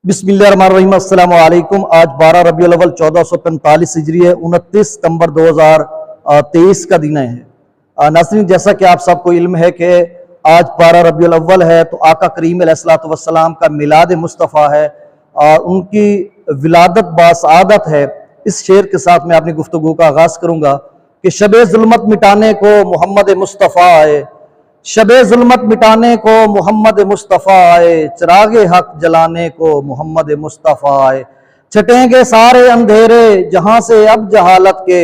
बिस्मिल्लाहिर्रहमानिर्रहीम। अस्सलाम वालेकुम। आज 12 रबीउल अव्वल 1445 हिजरी है, 29 सितंबर 2023 का दिन है। नाज़रीन, जैसा कि आप सबको इल्म है कि आज 12 रबीउल अव्वल है, तो आका करीम अलैहिस्सलातु वस्सलाम का मिलाद मुस्तफ़ा है, उनकी विलादत बासआदत है। इस शेर के साथ मैं अपनी गुफ्तगू का आगाज़ करूँगा कि शबे ज़ुल्मत मिटाने को मोहम्मद मुस्तफ़ा आए, शबे ज़ुल्मत मिटाने को मोहम्मद मुस्तफ़ा आए, चिरागे हक जलाने को मोहम्मद मुस्तफ़ा आए। छटेंगे सारे अंधेरे जहाँ से अब जहालत के,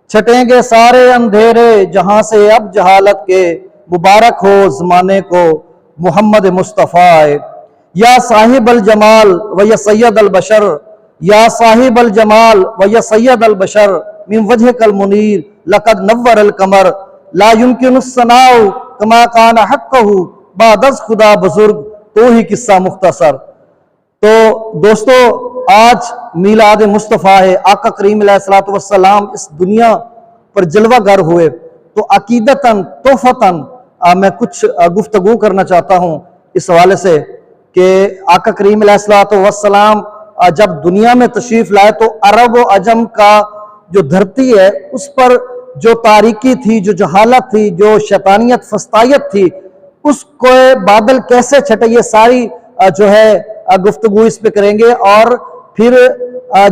छटेंगे सारे अंधेरे जहाँ से अब जहालत के, मुबारक हो ज़माने को मोहम्मद मुस्तफ़ा आए। या साहिब अल जमाल व या सैयद अल बशर, या साहिब अल जमाल व या सैयद अल बशर, मिन वजह कल मुनीर लक़द नव्वर अल कमर, ला युमकिनुस सनाउ कमा कान हक़्क़हु बादस खुदा बुजुर्ग, तो ही किस्सा मुख्तसर। तो दोस्तों, आज मीलाद मुस्तफ़ा है, आका करीम अलैहिस्सलातु वस्सलाम इस दुनिया पर जलवागर हुए। तो अकीदतन तोहफतन मैं कुछ गुफ्तगू करना चाहता हूँ इस हवाले से कि आका करीम अलैहिस्सलातु वस्सलाम जब दुनिया में तशरीफ लाए तो अरब व अजम का जो धरती है उस पर जो तारीकी थी, जो जहालत थी, जो शैतानियत फस्तायत थी, उसको बादल कैसे छटे, ये सारी जो है गुफ्तगू इस पे करेंगे। और फिर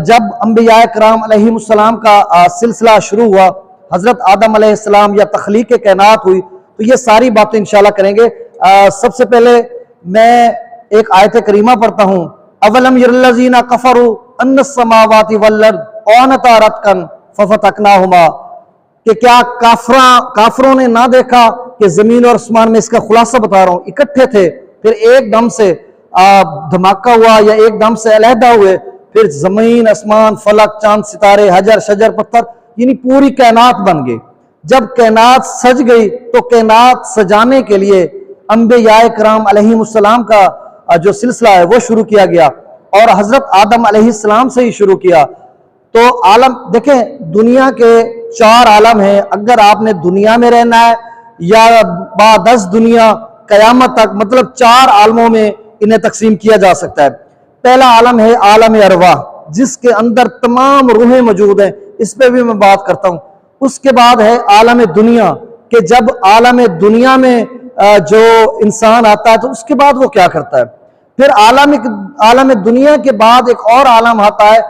जब अंबिया कराम अलैहिमुस्सलाम का सिलसिला शुरू हुआ, हजरत आदम अलैहिस्सलाम या तख्लीक कायनात हुई, तो ये सारी बातें इंशाल्लाह करेंगे। सबसे पहले मैं एक आयत करीमा पढ़ता हूँ। अवलम यरल्लज़ीना कफरू अन्नस समावाति वल अर्द कानता रतकन फफतकनाहुमा, कि क्या काफरों ने ना देखा कि जमीन और आसमान में, इसका खुलासा बता रहा हूं, इकट्ठे थे, फिर एकदम से धमाका हुआ या एकदम से अलहदा हुए, फिर जमीन आसमान फलक चांद सितारे हजर शजर पत्थर, यानी पूरी कायनात बन गई। जब कायनात सज गई तो कायनात सजाने के लिए अंबिया कराम अलैहिमुस्सलाम का जो सिलसिला है वो शुरू किया गया और हजरत आदम अलैहिस्सलाम से ही शुरू किया। तो आलम देखें, दुनिया के 4 आलम हैं। अगर आपने दुनिया में रहना है या बादस दुनिया कयामत तक, मतलब 4 आलमों में इन्हें तकसीम किया जा सकता है। पहला आलम है आलम अरवाह, जिसके अंदर तमाम रूहें मौजूद हैं, इस पे भी मैं बात करता हूँ। उसके बाद है आलम दुनिया, कि जब आलम दुनिया में जो इंसान आता है तो उसके बाद वो क्या करता है। फिर आलम दुनिया के बाद एक और आलम आता है,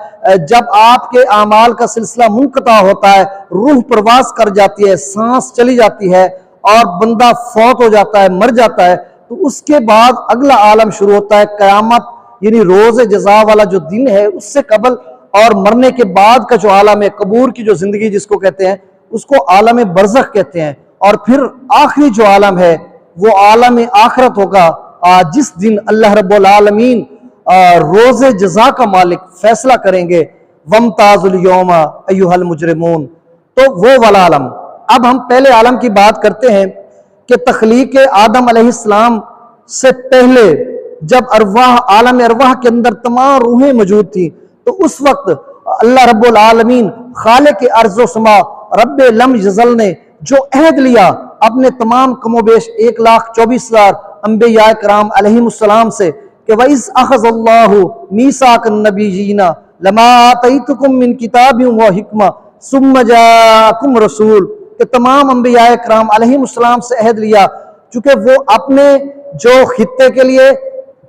जब आपके आमाल का सिलसिला मुनक़ता होता है, रूह प्रवास कर जाती है, सांस चली जाती है और बंदा फौत हो जाता है, मर जाता है, तो उसके बाद अगला आलम शुरू होता है क़यामत, यानी रोज़ जज़ा वाला जो दिन है उससे कबल। और मरने के बाद का जो आलम है, कबूर की जो जिंदगी जिसको कहते हैं, उसको आलम बरज़ख कहते हैं। और फिर आखिरी जो आलम है वो आलम आखिरत होगा, जिस दिन अल्लाह रब्बुल आलमीन रोज़े जज़ा का मालिक फैसला करेंगे, वमताज़ुल यौमा अय्युहल मुजरिमून, तो वो वाला आलम। अब हम पहले आलम की बात करते हैं कि तख्लीक आदम अलैहिस्सलाम से पहले जब अरवाह, आलम अरवाह के अंदर तमाम रूहें मौजूद थी, तो उस वक्त अल्लाह रब्बुल आलमीन खालिक अर्ज़ व समा रब्बे लम यज़ल ने जो अहद लिया अपने तमाम कमोबेश 1,24,000 अंबिया कराम अलैहिमुस्सलाम से कि वइज़ अख़ज़ल्लाहु मीसाक़न नबिय्यीना लमा आतैतुकुम मिन किताबिन व हिक्मा सुम्मा जाअकुम रसूल, कि तमाम अंबिया कराम अलैहिमुस्सलाम से अहद लिया, चूंकि वो अपने जो खित्ते के लिए,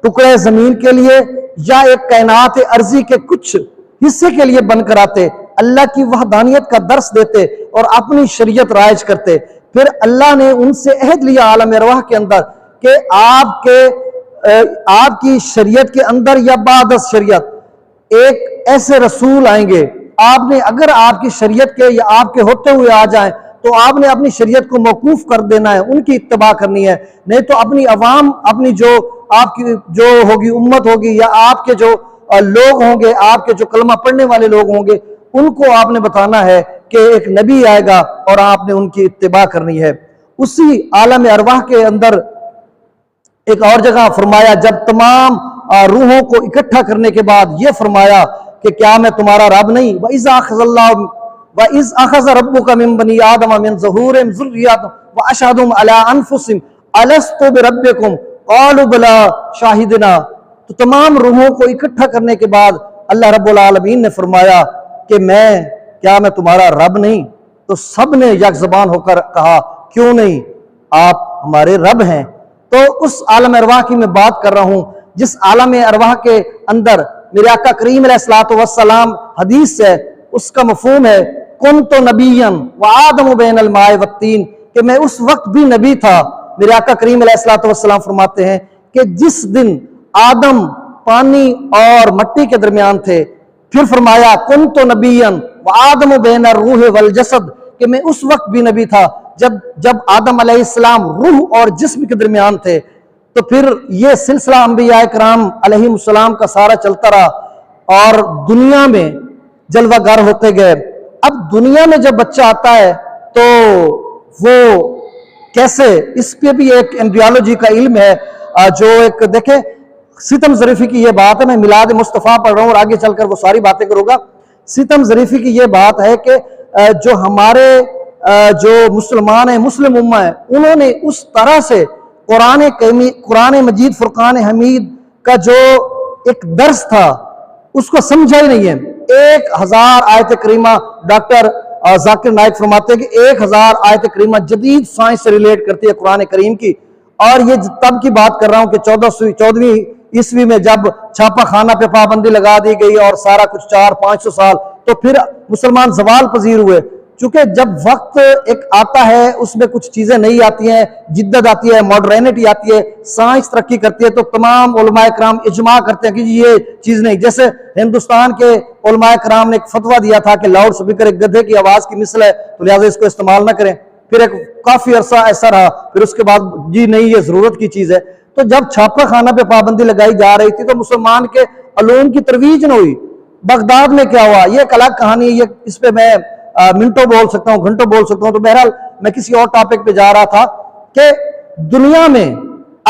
टुकड़े जमीन के लिए या एक कायनात अर्जी के कुछ हिस्से के लिए बनकर आते, अल्लाह की वहदानियत का दर्स देते और अपनी शरीयत राइज करते। फिर अल्लाह ने उनसे अहद लिया आलम अरवाह के अंदर कि आपकी शरीयत के अंदर या बादस शरीयत एक ऐसे रसूल आएंगे, आपने अगर आपकी शरीयत के या आपके होते हुए आ जाएं तो आपने अपनी शरीयत को मौकूफ कर देना है, उनकी इत्तबा करनी है, नहीं तो अपनी अवाम, अपनी जो आपकी जो होगी उम्मत होगी या आपके जो लोग होंगे, आपके जो कलमा पढ़ने वाले लोग होंगे, उनको आपने बताना है कि एक नबी आएगा और आपने उनकी इत्तिबा करनी है। उसी आलम अरवाह के अंदर एक और जगह फरमाया, जब तमाम रूहों को इकट्ठा करने के बाद ये फरमाया कि क्या मैं तुम्हारा रब नहीं, वइज़ अख़ज़ रब्बुका मिन बनी आदम मिन ज़ुहूरिहिम ज़ुर्रिय्यतहुम व अशहदुहुम अला अनफुसिहिम अलस्तु बिरब्बिकुम क़ालू बला शाहिदना, تو تمام روحوں کو اکٹھا کرنے کے بعد اللہ رب العالمین نے فرمایا کہ کیا میں تمہارا رب نہیں؟ تو سب نے یک زبان ہو کر کہا کیوں نہیں، آپ ہمارے رب ہیں۔ تو اس عالم ارواح کی میں بات کر رہا ہوں جس عالم ارواح کے اندر میرے آقا کریم علیہ الصلوۃ والسلام حدیث ہے، اس کا مفہوم ہے کنت نبیا وآدم بین الماء والطین، کہ میں اس وقت بھی نبی تھا۔ میرے آقا کریم علیہ الصلوۃ والسلام فرماتے ہیں کہ جس دن آدم پانی اور مٹی کے درمیان تھے، پھر فرمایا کنت نبیا وآدم بین الروح والجسد، کہ میں اس وقت بھی نبی تھا جب آدم علیہ السلام روح اور جسم کے درمیان تھے۔ تو پھر یہ سلسلہ انبیاء کرام علیہ السلام کا سارا چلتا رہا اور دنیا میں جلوہ گر ہوتے گئے۔ اب دنیا میں جب بچہ آتا ہے تو وہ کیسے، اس پہ بھی ایک ایمبریولوجی کا علم ہے جو ایک دیکھیں ستم ظریفی کی یہ بات ہے، میں میلاد مصطفیٰ پڑھ رہا ہوں اور آگے چل کر وہ ساری باتیں کروں گا۔ ستم ظریفی کی یہ بات ہے کہ جو ہمارے جو مسلمان ہیں، مسلم امہ ہیں، انہوں نے اس طرح سے قرآن مجید فرقان حمید کا جو ایک درس تھا اس کو سمجھا ہی نہیں ہے۔ 1000 آیت کریمہ ڈاکٹر ذاکر نائک فرماتے ہیں کہ 1000 آیت کریمہ جدید سائنس سے ریلیٹ کرتی ہے قرآن کریم کی، اور یہ تب کی بات کر رہا ہوں کہ 14ویں عیسوی میں جب چھاپا خانہ پہ پابندی لگا دی گئی اور سارا کچھ 400-500 سال تو پھر مسلمان زوال پذیر ہوئے۔ چونکہ جب وقت ایک آتا ہے اس میں کچھ چیزیں نہیں آتی ہیں، جدت آتی ہے، ماڈرنٹی آتی ہے، سائنس ترقی کرتی ہے، تو تمام علماء کرام اجماع کرتے ہیں کہ یہ چیز نہیں۔ جیسے ہندوستان کے علماء کرام نے ایک فتویٰ دیا تھا کہ لاؤڈ سپیکر ایک گدھے کی آواز کی مثل ہے تو لہٰذا اس کو استعمال نہ کریں، پھر ایک کافی عرصہ ایسا رہا، پھر اس کے بعد جی نہیں یہ ضرورت کی چیز ہے۔ تو جب چھاپا خانہ پہ پابندی لگائی جا رہی تھی تو مسلمان کے علوم کی ترویج نہ ہوئی۔ بغداد میں کیا ہوا یہ ایک الگ کہانی ہے، یہ اس پہ میں منٹوں بول سکتا ہوں، گھنٹوں بول سکتا ہوں۔ تو بہرحال میں کسی اور ٹاپک پہ جا رہا تھا کہ دنیا میں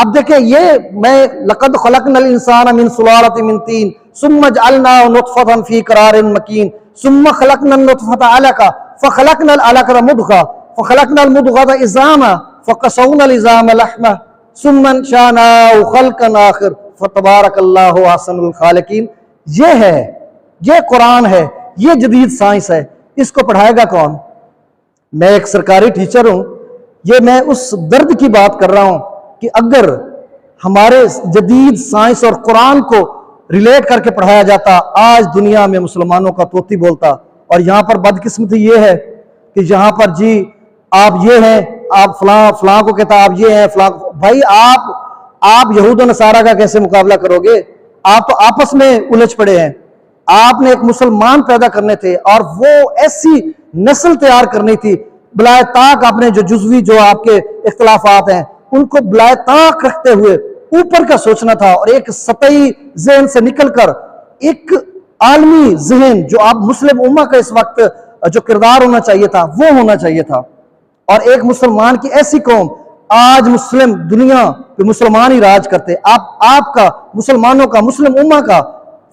اب دیکھیں یہ میں لقد خلقنا الانسان من سلالۃ من طین ثم جعلناه نطفۃ فی قرار مکین ثم خلقنا النطفۃ علقۃ فخلقنا العلقۃ مضغۃ فخلقنا المضغۃ عظاما فقصونا العظام لحما ثم انشأناه خلقا آخر فتبارک اللہ احسن الخالقین۔ یہ ہے، یہ قرآن ہے، یہ جدید سائنس ہے۔ اس کو پڑھائے گا کون؟ میں ایک سرکاری ٹیچر ہوں، یہ میں اس درد کی بات کر رہا ہوں کہ اگر ہمارے جدید سائنس اور قرآن کو ریلیٹ کر کے پڑھایا جاتا، آج دنیا میں مسلمانوں کا طوطی بولتا۔ اور یہاں پر بدقسمتی یہ ہے کہ یہاں پر جی آپ یہ ہیں، آپ فلاں کو کہتا آپ یہ ہیں، فلاں بھائی آپ یہود و نصارہ کا کیسے مقابلہ کرو گے؟ آپ تو آپس میں الجھ پڑے ہیں۔ آپ نے ایک مسلمان پیدا کرنے تھے اور وہ ایسی نسل تیار کرنی تھی بلائے طاق، آپ نے جو جزوی جو آپ کے اختلافات ہیں ان کو بلائے طاق رکھتے ہوئے اوپر کا سوچنا تھا، اور ایک سطحی ذہن سے نکل کر ایک عالمی ذہن جو آپ مسلم امہ کا اس وقت جو کردار ہونا چاہیے تھا وہ ہونا چاہیے تھا۔ اور ایک مسلمان کی ایسی قوم، آج مسلم دنیا پہ مسلمان ہی راج کرتے، آپ کا مسلمانوں کا مسلم امہ کا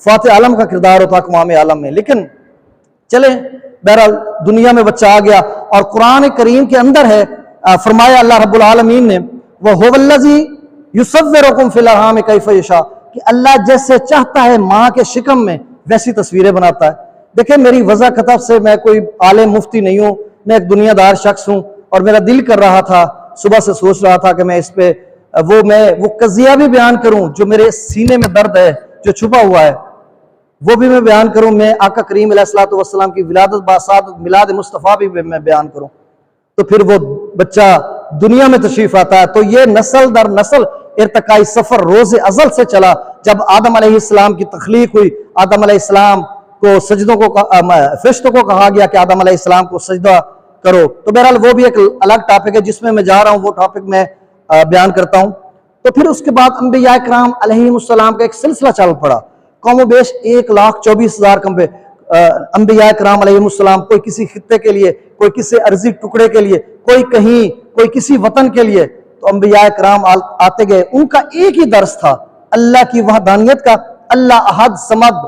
فاتح عالم کا کردار ہوتا اقوام عالم میں۔ لیکن چلیں بہرحال دنیا میں بچہ آ گیا، اور قرآن کریم کے اندر ہے فرمایا اللہ رب العالمین نے وَهُوَ الَّذِي يُصَوِّرُكُمْ فِي الْأَرْحَامِ كَيْفَ يَشَاءُ، کہ اللہ جیسے چاہتا ہے ماں کے شکم میں ویسی تصویریں بناتا ہے۔ دیکھیں میری وضع خطب سے میں کوئی عالم مفتی نہیں ہوں، میں ایک دنیا دار شخص ہوں، اور میرا دل کر رہا تھا، صبح سے سوچ رہا تھا کہ میں اس پہ وہ قضیہ بھی بیان کروں جو میرے سینے میں درد ہے، جو چھپا ہوا ہے وہ بھی میں بیان کروں۔ میں آقا کریم علیہ الصلوۃ والسلام کی ولادت باسعادت میلاد مصطفیٰ بھی میں بیان کروں، تو پھر وہ بچہ دنیا میں تشریف آتا ہے۔ تو یہ نسل در نسل ارتقائی سفر روز ازل سے چلا۔ جب آدم علیہ السلام کی تخلیق ہوئی، آدم علیہ السلام کو فرشتوں کو کہا گیا کہ آدم علیہ السلام کو سجدہ کرو۔ تو بہرحال وہ بھی ایک الگ ٹاپک ہے جس میں جا رہا ہوں، وہ ٹاپک میں بیان کرتا ہوں۔ تو پھر اس کے بعد انبیاء کرام علیہ السلام کا ایک سلسلہ چل پڑا، کم و بیش 1,24,000 انبیاء کرام علیہ السلام، کوئی کسی خطے کے لیے، کوئی کسی عرضی ٹکڑے کے لیے، کوئی کہیں، کوئی کسی وطن کے لیے۔ تو انبیاء کرام آتے گئے، ان کا ایک ہی درس تھا اللہ کی وحدانیت کا۔ اللہ احد صمد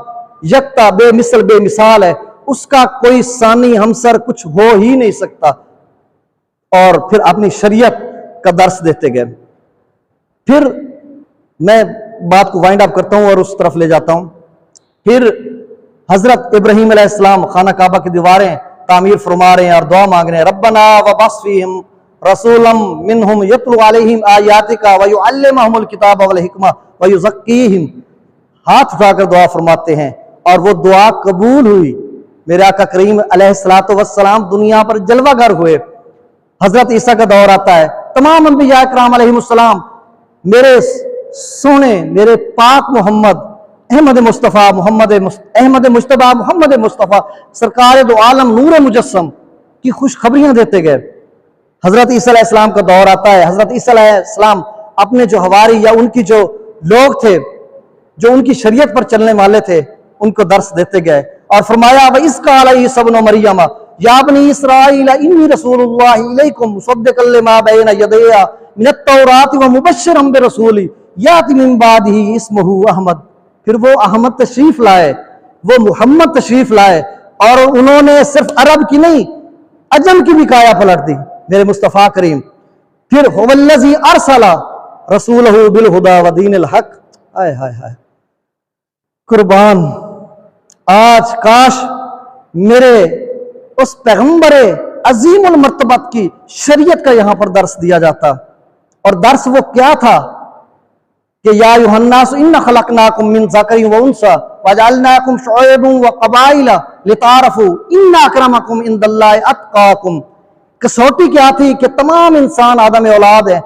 یکتا بے مثل بے مثال ہے، اس کا کوئی ثانی ہمسر کچھ ہو ہی نہیں سکتا، اور پھر اپنی شریعت کا درس دیتے گئے۔ پھر میں बात को वाइंड अप करता हूँ और उस तरफ ले जाता हूँ। फिर हजरत इब्राहीम अलैहिस्सलाम खाना काबा की दीवारें तामीर फरमा रहे हैं और दुआ मांग रहे हैं, रब्बना वबअस फीहिम रसूलम मिनहुम यतलू अलैहिम आयातिका व युअल्लिमुहुमुल किताब वल हिकमा व युज़क्कीहिम। हाथ उठाकर दुआ फरमाते हैं और वो दुआ कबूल हुई। मेरे आका करीम अलैहिस्सलातु वस्सलाम दुनिया पर जलवागर हुए। हजरत ईसा का दौर आता है, तमाम अंबिया किराम अलैहिमुस्सलाम मेरे सोने मेरे पाक मोहम्मद अहमद मुस्तफ़ा अहमद मुश्तबा मोहम्मद मुस्तफ़ा सरकार दो आलम नूर मुजस्सम की खुशखबरियां देते गए। हजरत ईसा अलैहिस्सलाम का दौर आता है। हजरत ईसा अलैहिस्सलाम अपने जो हवारी या उनकी जो लोग थे, जो उनकी शरीयत पर चलने वाले थे, उनको दर्स देते गए और फरमाया व इसका ईसा इब्न मरियम या बनी इसराइल इन्नी रसूलुल्लाह इलैकुम मुसद्दिक़न लिमा बैन यदैया मिनत तौरात व मुबश्शिरन बिरसूली याति मिन बादिही इस्मुहु अहमद। फिर वो अहमद तशरीफ लाए, वो मुहम्मद तशरीफ लाए और उन्होंने सिर्फ अरब की नहीं अजम की भी काया पलट दी, मेरे मुस्तफ़ा करीम। फिर हुवल्लज़ी अरसला रसूलहु बिल हुदा व दीनिल हक। हाय हाय हाय कुर्बान, आज काश मेरे उस पैगंबर अजीमुल मर्तबत की शरीयत का यहां पर दर्स दिया जाता। और दर्स वो क्या था कि या युहन्नास इन्ना खलकनाकुम मिन ज़करिन व उन्सा वजअलनाकुम शुअयबन व क़बाइला लितारफू इन्ना अक्रमकुम इंदल्लाहि अत्क़ाकुम। कसौटी क्या थी कि तमाम इंसान आदम औलाद है,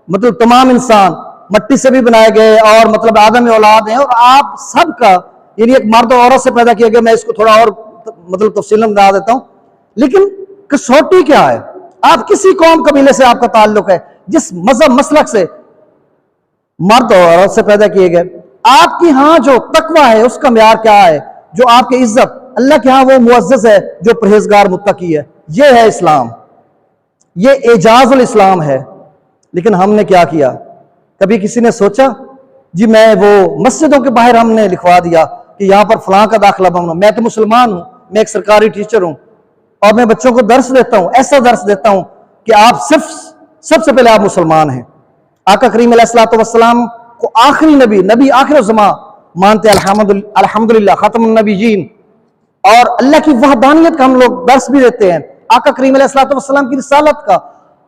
मतलब तमाम इंसान मट्टी से भी बनाए गए और मतलब आदम औलाद है, और आप सबका यानी एक मर्द और औरत से पैदा किया गया। मैं इसको थोड़ा और मतलब तफसील में बता देता हूं, लेकिन कसौटी क्या है? आप किसी कौम कबीले से आपका ताल्लुक है, जिस मजहब मसलक से मर्द और औरत से पैदा किए गए, आपकी यहाँ जो तकवा है उसका म्यार क्या है? जो आपकी इज्जत अल्लाह के यहाँ वो मुअज़्ज़ज़ है जो परहेजगार मुत्तकी है। ये है इस्लाम, ये एजाजुल इस्लाम है। लेकिन हमने क्या किया? कभी किसी ने सोचा जी मैं वो मस्जिदों के बाहर हमने लिखवा दिया कि यहाँ पर फलां का दाखिला मांगना। मैं तो मुसलमान हूँ, मैं एक सरकारी टीचर हूँ और मैं बच्चों को दर्स देता हूँ, ऐसा दर्स देता हूँ कि आप सिर्फ सबसे पहले आप मुसलमान हैं। आका करीम अलैहिस्सलातु वस्सलाम को आखिरी नबी आखिर ज़मां मानते, अल्हम्दुलिल्लाह खत्मुन नबीयीन, और अल्लाह की वहदानियत का हम लोग दर्स भी देते हैं। आका करीम अलैहिस्सलातु वस्सलाम की रिसालत का,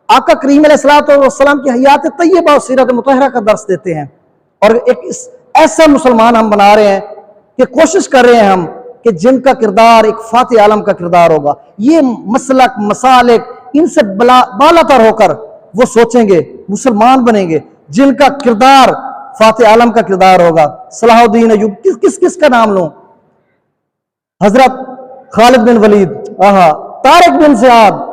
आका करीम अलैहिस्सलातु वस्सलाम की हयात तय्यबा और सीरत मुतहरा का दर्स देते हैं। और एक ऐसा मुसलमान हम बना रहे हैं कि कोशिश कर रहे हैं हम कि जिनका किरदार एक फातिह आलम का किरदार होगा। ये मसलक मसालिक इनसे बालातर होकर वो सोचेंगे, मुसलमान बनेंगे, जिनका किरदार फातिह आलम का किरदार होगा। सलाहुद्दीन अय्यूब, किस किस का नाम लूं? हजरत खालिद बिन वलीद, तारिक बिन ज़ियाद,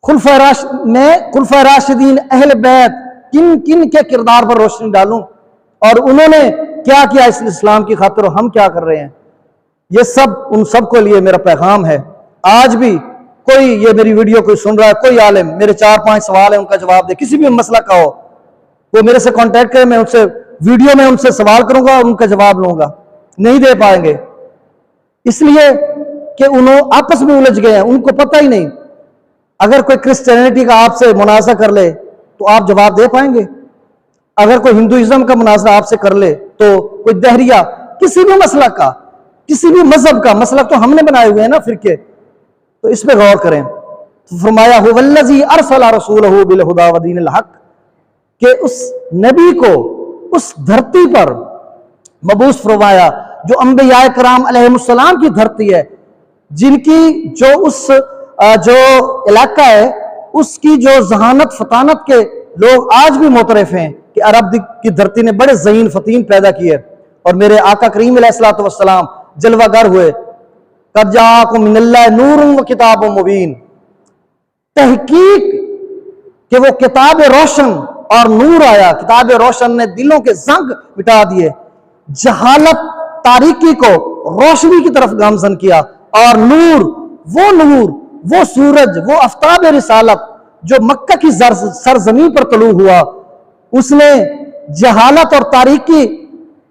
खुलफा राशिदीन अहले बैत, किन किन के किरदार पर रोशनी डालूं और उन्होंने क्या किया इस इस्लाम की खातिर, हम क्या कर रहे हैं? ये सब उन सब को लिए मेरा पैगाम है। आज भी कोई ये मेरी वीडियो कोई सुन रहा है, कोई आलिम, मेरे 4-5 सवाल है उनका जवाब दे, किसी भी मसला का हो, वो मेरे से कांटेक्ट करे, मैं उनसे वीडियो में उनसे सवाल करूंगा और उनका जवाब लूंगा। नहीं दे पाएंगे इसलिए कि उन्होंने आपस में उलझ गए हैं, उनको पता ही नहीं। अगर कोई क्रिश्चियनिटी का आपसे मुनाज़ा कर ले तो आप जवाब दे पाएंगे? अगर कोई हिंदुइज्म का मुनाज़रा आपसे कर ले, तो कोई दहरिया, किसी भी मसला का, किसी भी मजहब का मसला तो हमने बनाए हुए हैं ना फिरके, तो इस पे गौर करें। तो फरमाया हुवल्लज़ी अरसला रसूलहु बिल हुदा व दीनिल हक, कि उस नबी को उस धरती पर मबूस फरमाया जो अंबिया किराम अलैहिमुस्सलाम की धरती है, जिनकी जो उस जो इलाका है उसकी जो जहानत फतानत के लोग आज भी मोतरफ हैं कि अरब की धरती ने बड़े ज़हीन फतीन पैदा किए। और मेरे आका करीम अलैहिस्सलातु वस्सलाम जलवागर हुए, क़द जाअकुम मिनल्लाहि नूरुन व किताबुम मुबीन। तहकीक कि वो किताब रोशन और नूर आया, किताब रोशन ने दिलों के जंग मिटा दिए, जहालत तारीकी को रोशनी की तरफ गामजन किया, और नूर वो सूरज, वो आफ्ताब रिसालत जो मक्का की सरजमीन पर तलू हुआ, उसने जहालत और तारीकी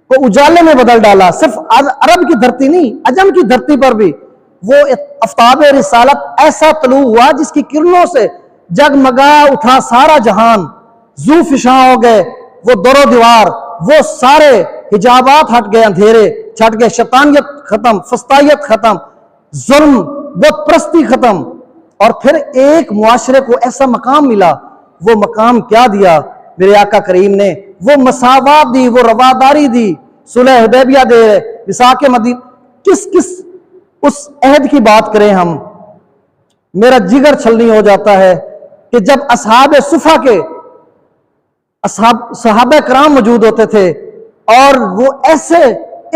को उजाले में बदल डाला। सिर्फ अरब की धरती नहीं, अजम की धरती पर भी वो आफ्ताब रिसालत ऐसा तलू हुआ जिसकी किरणों से जगमगा उठा सारा जहान, ज़ू फिशा हो गए वो दरो दीवार, وہ سارے حجابات ہٹ گئے, اندھیرے چھٹ گئے, شیطانیت ختم, فسطائیت ختم, ظلم بت پرستی ختم, اور پھر ایک معاشرے کو ایسا مقام ملا. وہ مقام کیا دیا میرے آقا کریم نے؟ وہ مساوات دی, وہ رواداری دی, صلح حدیبیہ دے, میثاق مدینہ. کس اس عہد کی بات کریں ہم؟ میرا جگر چھلنی ہو جاتا ہے کہ جب اصحاب صفا کے صحابہ کرام موجود ہوتے تھے اور وہ ایسے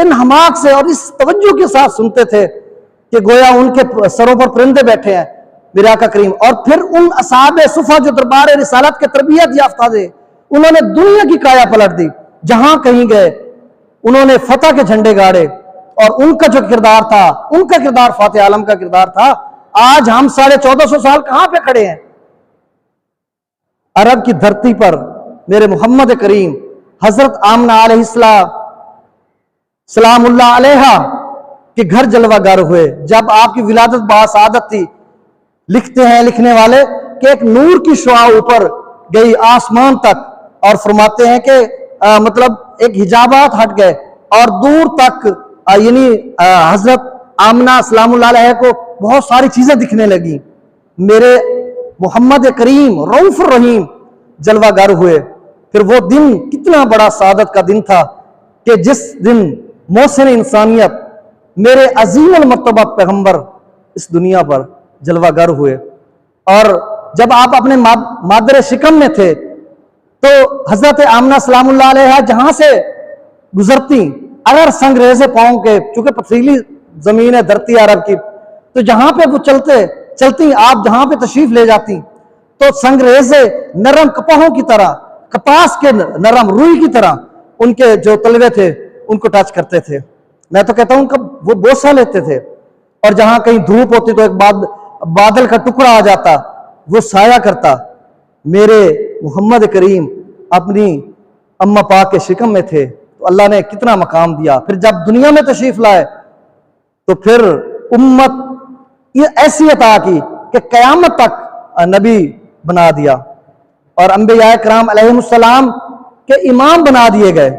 انہماک سے اور اس توجہ کے ساتھ سنتے تھے کہ گویا ان کے سروں پر پرندے بیٹھے ہیں میرے آقا کریم. اور پھر ان اصحاب صفا جو دربار رسالت کے تربیت یافتہ تھے, انہوں نے دنیا کی کایا پلٹ دی. جہاں کہیں گئے انہوں نے فتح کے جھنڈے گاڑے, اور ان کا جو کردار تھا, ان کا کردار فاتح عالم کا کردار تھا. آج ہم 1450 سال کہاں پہ کھڑے ہیں؟ عرب کی دھرتی پر میرے محمد کریم حضرت آمنہ علیہ السلام سلام اللہ علیہا کے گھر جلوہ گر ہوئے جب آپ کی ولادت باسعادت تھی. لکھتے ہیں لکھنے والے کہ ایک نور کی شعاع اوپر گئی آسمان تک, اور فرماتے ہیں کہ مطلب ایک حجابات ہٹ گئے اور دور تک یعنی حضرت آمنہ سلام اللہ علیہ کو بہت ساری چیزیں دکھنے لگی. میرے محمد کریم رؤوف الرحیم جلوہ گر ہوئے. پھر وہ دن کتنا بڑا سعادت کا دن تھا کہ جس دن محسن انسانیت میرے عظیم المرتبہ پیغمبر اس دنیا پر جلوہ گر ہوئے. اور جب آپ اپنے مادر شکم میں تھے تو حضرت آمنہ سلام اللہ علیہ جہاں سے گزرتی, اگر سنگ ریزے پاؤں کے, چونکہ پتھریلی زمین ہے دھرتی عرب کی, تو جہاں پہ وہ چلتی آپ جہاں پہ تشریف لے جاتی تو سنگ ریزے نرم کپاہوں کی طرح, کپاس کے نرم روئی کی طرح ان کے جو تلوے تھے ان کو ٹچ کرتے تھے. میں تو کہتا ہوں کہ وہ بوسہ لیتے تھے, اور جہاں کہیں دھوپ ہوتی تو ایک بادل کا ٹکڑا آ جاتا, وہ سایہ کرتا. میرے محمد کریم اپنی اماں پاک کے شکم میں تھے تو اللہ نے کتنا مقام دیا. پھر جب دنیا میں تشریف لائے تو پھر امت یہ ایسی عطا کی کہ قیامت تک نبی بنا دیا, اور انبیاء کرام علیہ السلام کے امام بنا دیے گئے,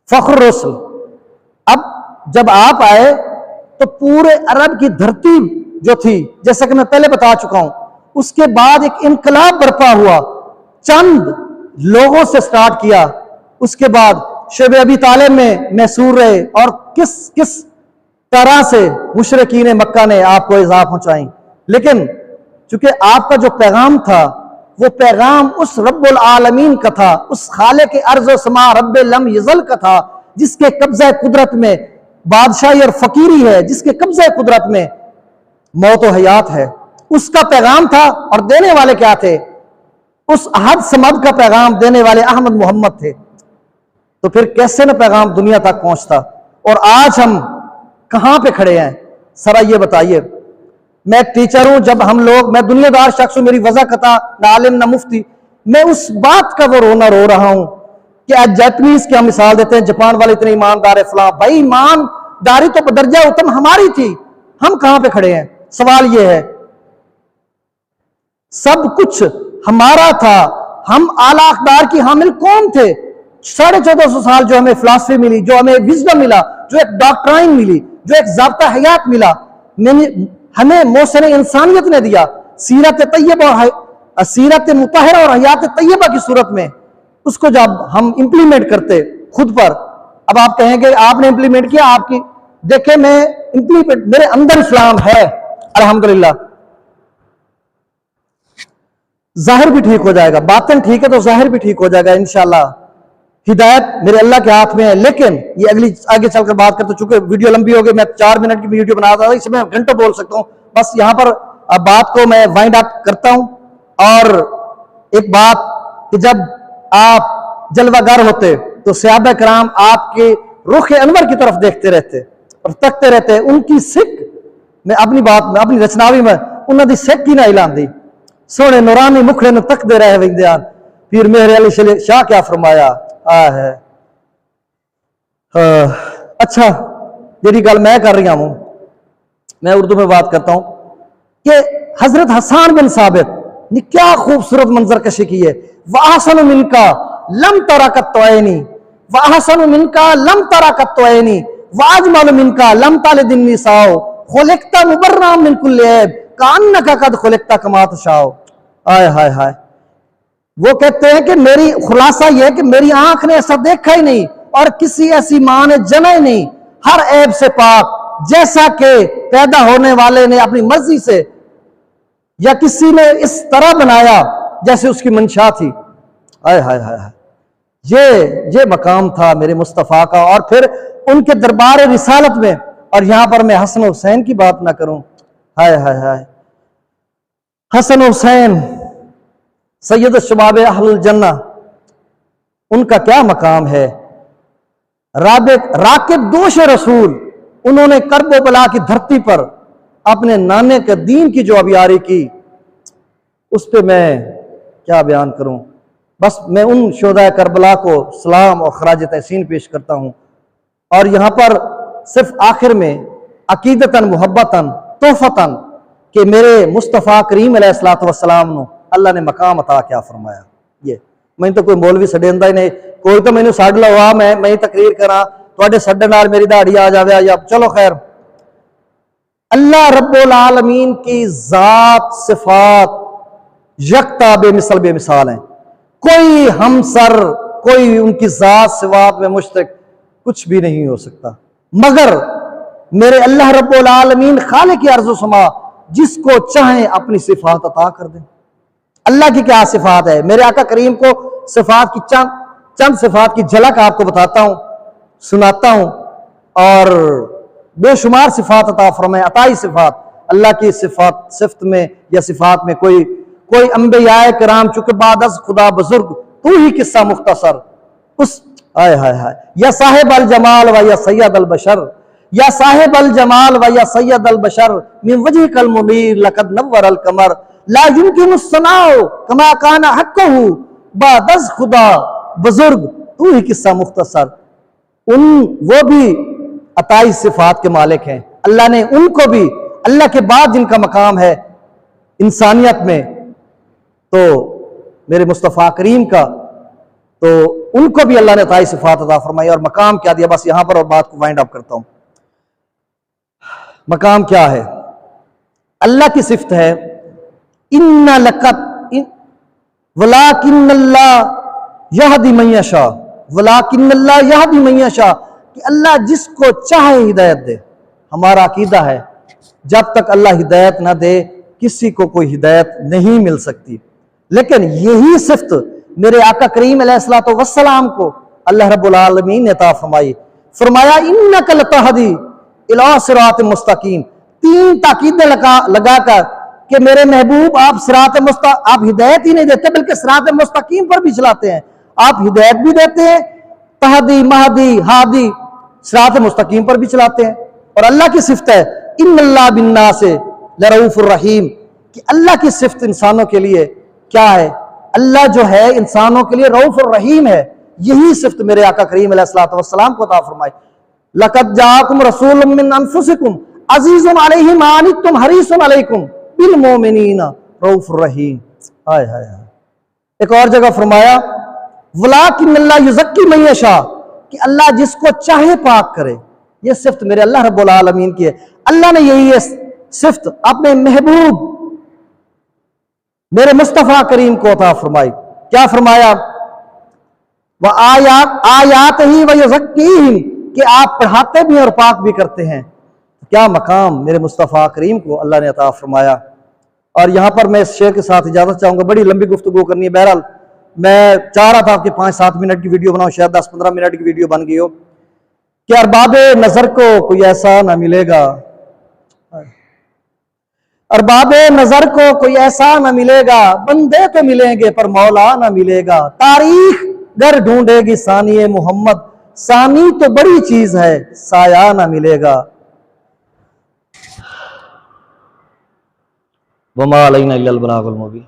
فخر رسل. اب جب آپ آئے تو پورے عرب کی دھرتی جو تھی, جیسا کہ میں پہلے بتا چکا ہوں, اس کے بعد ایک انقلاب برپا ہوا. چند لوگوں سے سٹارٹ کیا, اس کے بعد شعب ابی طالب میں محصور رہے, اور کس طرح سے مشرکین مکہ نے آپ کو ایذا پہنچائیں. لیکن چونکہ آپ کا جو پیغام تھا وہ پیغام اس رب العالمین کا تھا, اس خالق ارض و سما رب لم یزل کا تھا, جس کے قبضہ قدرت میں بادشاہی اور فقیری ہے, جس کے قبضہ قدرت میں موت و حیات ہے. اس کا پیغام تھا, اور دینے والے کیا تھے؟ اس احد صمد کا پیغام دینے والے احمد محمد تھے. تو پھر کیسے نہ پیغام دنیا تک پہنچتا؟ اور آج ہم کہاں پہ کھڑے ہیں ذرا یہ بتائیے. میں ایک ٹیچر ہوں, جب ہم لوگ, میں دنیا دار شخص ہوں, میری وضع قطع, نہ عالم نہ مفتی, میں اس بات کا وہ رونا رو رہا ہوں کہ آج جیپنیز کی ہم مثال دیتے ہیں, جاپان والے اتنے ایماندار ہے فلاں. بھائی ایمانداری تو بدرجہ اتم ہماری تھی, ہم کہاں پہ کھڑے ہیں؟ سوال یہ ہے. سب کچھ ہمارا تھا, ہم اعلیٰ اقدار کی حامل قوم تھے. 1450 سال جو ہمیں فلسفی ملی, جو ہمیں وزڈم ملا, جو ایک ڈاکٹرائن ملی, جو ایک ضابطہ حیات ملا, ہمیں محسن انسانیت نے دیا. سیرت طیبہ اور سیرت مطہرہ اور حیات طیبہ کی صورت میں اس کو جب ہم امپلیمنٹ کرتے خود پر, اب آپ کہیں گے آپ نے امپلیمنٹ کیا, آپ کی دیکھیں میں امپلیمنٹ, میرے اندر اسلام ہے الحمدللہ. ظاہر بھی ٹھیک ہو جائے گا, باطن ٹھیک ہے تو ظاہر بھی ٹھیک ہو جائے گا انشاءاللہ. ہدایت میرے اللہ کے ہاتھ میں ہے. لیکن یہ آگے چل کر بات کرتے, چونکہ ویڈیو لمبی ہوگی, میں 4 منٹ کی ویڈیو بنا رہا تھا, اس میں گھنٹوں بول سکتا ہوں. بس یہاں پر بات کو میں وائنڈ اپ کرتا ہوں. اور ایک بات کہ جب آپ جلوہ گر ہوتے تو صحابہ کرام آپ کے رخ انور کی طرف دیکھتے رہتے اور تکتے رہتے. ان کی سکھ, میں اپنی بات میں اپنی رچناوی میں انہوں نے سکھ کی نہ اعلان دی. سونے نورانی مکھڑے نو تک دے رہے ویندیان, پیر مہر علی شاہ کیا فرمایا ہے. اچھا جیڑی گل میں کر رہا ہوں, میں اردو میں بات کرتا ہوں کہ حضرت حسان بن ثابت نے کیا خوبصورت منظر کشی کی ہے. وَآسَنُ مِنْكَ لَمْ تَرَكَتْ تَعَيْنِي, वअहसनु मिनका लम तरा कत्तु ऐनी वाजमल मिनका लम तालिद निसाओ खुलिकता मुबर्रअ मिन कुल्लि ऐब कान्नका कद खुलिकता कमा तशाओ। आय हाय हाय। वो कहते हैं कि मेरी खुलासा यह है कि मेरी आंख ने ऐसा देखा ही नहीं और किसी ऐसी मां ने जना ही नहीं, हर ऐब से पाक, जैसा कि पैदा होने वाले ने अपनी मर्जी से या किसी ने इस तरह बनाया जैसे उसकी मंशा थी। हाय हाय हाय हाय। ये मकाम था मेरे मुस्तफ़ा का। और फिर उनके दरबार रिसालत में, और यहां पर मैं हसन हुसैन की बात ना करूं, हाय हाय हाय। हसन हुसैन सैयद शबाब अहलुल जन्ना, उनका क्या मकाम है। राकिब दोष रसूल, उन्होंने कर्ब बला की धरती पर अपने नाने के दीन की जो अबियारी की, उस पे मैं क्या बयान करूं। बस मैं उन शोहदाए करबला को सलाम और खराज तहसीन पेश करता हूं। और यहां पर सिर्फ आखिर में अकीदतन मुहब्बतन तोहफतन कि मेरे मुस्तफ़ा करीम अलैहिस्सलातु वस्सलाम नु अल्लाह ने मकाम अता क्या फरमाया। ये मैं तो कोई मौलवी सडेंदा ही नहीं, कोई तो मैंने सड़ लवा मैं तकरीर करा थोड़े सड्डे नाल मेरी दाढ़ी आ जावे या चलो खैर। अल्लाह रब्बुल आलमीन की जात सिफात यकता बेमिसल बेमिसाल हैं। कोई हमसर, कोई उनकी जात सिफात में मुश्तरक कुछ भी नहीं हो सकता, मगर मेरे अल्लाह रब्बुल आलमीन खालिक अर्ज़ समा जिसको चाहे अपनी सिफात अता कर दें। अल्लाह की क्या सिफात है, मेरे आका करीम को सिफात की चंद सिफात की झलक आपको बताता हूं, सुनाता हूं। और बेशुमार सिफात अता फरमाए, अताई सिफात अल्लाह की सिफात सिफ्त में या सिफात में कोई अंबियाए किराम चुके बादस खुदा बुजुर्ग तू ही किस्सा मुख्तसर उस आय हाय हाय। या साहिब अल जमाल व या सैयद अल बशर, या साहिब अल जमाल व या सैयद अल बशर मिन वजह कल मुनीर लक़द नव्वर अल कमर ला युमकिनु सनाओ कमा काना हक़्क़ुहु बादस खुदा बुजुर्ग तू ही किस्सा मुख्तसर। वो भी अताई सिफात के मालिक हैं। अल्लाह ने उनको भी, अल्लाह के बाद जिनका मकाम है इंसानियत में, तो मेरे मुस्तफ़ा करीम का, तो उनको भी अल्लाह ने अताई सिफात अता फरमाई और मकाम क्या दिया। बस यहां पर और बात को वाइंड अप करता हूं। मकाम क्या है, अल्लाह की सिफ्त है इन्ना लकत वलाकिन्नल्लाह यहदी मन यशा वलाकिन्नल्लाह यहदी मन यशा, कि अल्लाह जिसको चाहे हिदायत दे। हमारा अकीदा है जब तक अल्लाह हिदायत ना दे किसी को कोई हिदायत नहीं मिल सकती। लेकिन यही सिफ्त मेरे आका करीम अलैहिस्सलातु वस्सलाम को अल्लाह रब्बुल आलमीन ने अता फरमाई। फरमाया इन्नका लतहदी इला सिरातिन मुस्तकीम। तीन ताकीदें लगाकर कि मेरे महबूब आप आप हिदायत ही नहीं देते बल्कि सिरात मुस्तकीम पर भी चलाते हैं। आप हिदायत भी देते हैं, तहदी महदी हादी सिरात मुस्तकीम पर भी चलाते हैं। और अल्लाह की सिफ्त है इन्नल्लाह बिन्नासे लरऊफुर रहीम, कि अल्लाह की सिफ्त इंसानों के लिए क्या है, अल्लाह जो है इंसानों के लिए रऊफुर रहीम है। यही सिफ्त मेरे आका करीम अलैहिस्सलातु वस्सलाम को अता फरमाई। लक़द जाअकुम रसूलुम मिन अनफुसिकुम अज़ीज़ुन अलैहि मा अनित्तुम हरीसुन अलैकुम बिल मोमिनीना रऊफुर रहीम। हाय हाय हाय। एक और जगह फरमाया वलाकिन्नल्लाह युज़क्की मन यशा, कि अल्लाह जिसको चाहे पाक करे। ये सिफ्त मेरे अल्लाह रब्बुल आलमीन की है। अल्लाह ने यही सिफ्त अपने महबूब मेरे मुस्तफ़ा करीम को अता फरमाई। क्या फरमाया, वह आयात ही व युज़क्कीहिम, कि आप पढ़ाते भी और पाक भी करते हैं। क्या मकाम मेरे मुस्तफ़ा करीम को अल्लाह ने अता फरमाया। और यहाँ पर मैं इस शेर के साथ इजाज़त चाहूँगा, बड़ी लंबी गुफ्तगू करनी है। बहरहाल मैं चाह रहा था कि 5-7 मिनट की वीडियो बनाऊँ, शायद 10-15 मिनट की वीडियो बन गई हो। कि अरबाबे नज़र को कोई ऐसा ना मिलेगा, अरबाबे नज़र को कोई ऐसा ना मिलेगा, बंदे तो मिलेंगे पर मौला ना मिलेगा। तारीख गर ढूंढेगी सानिए मोहम्मद, सानी तो बड़ी चीज है साया ना मिलेगा। वमा अलैना इल्लल बलागुल मुबीन।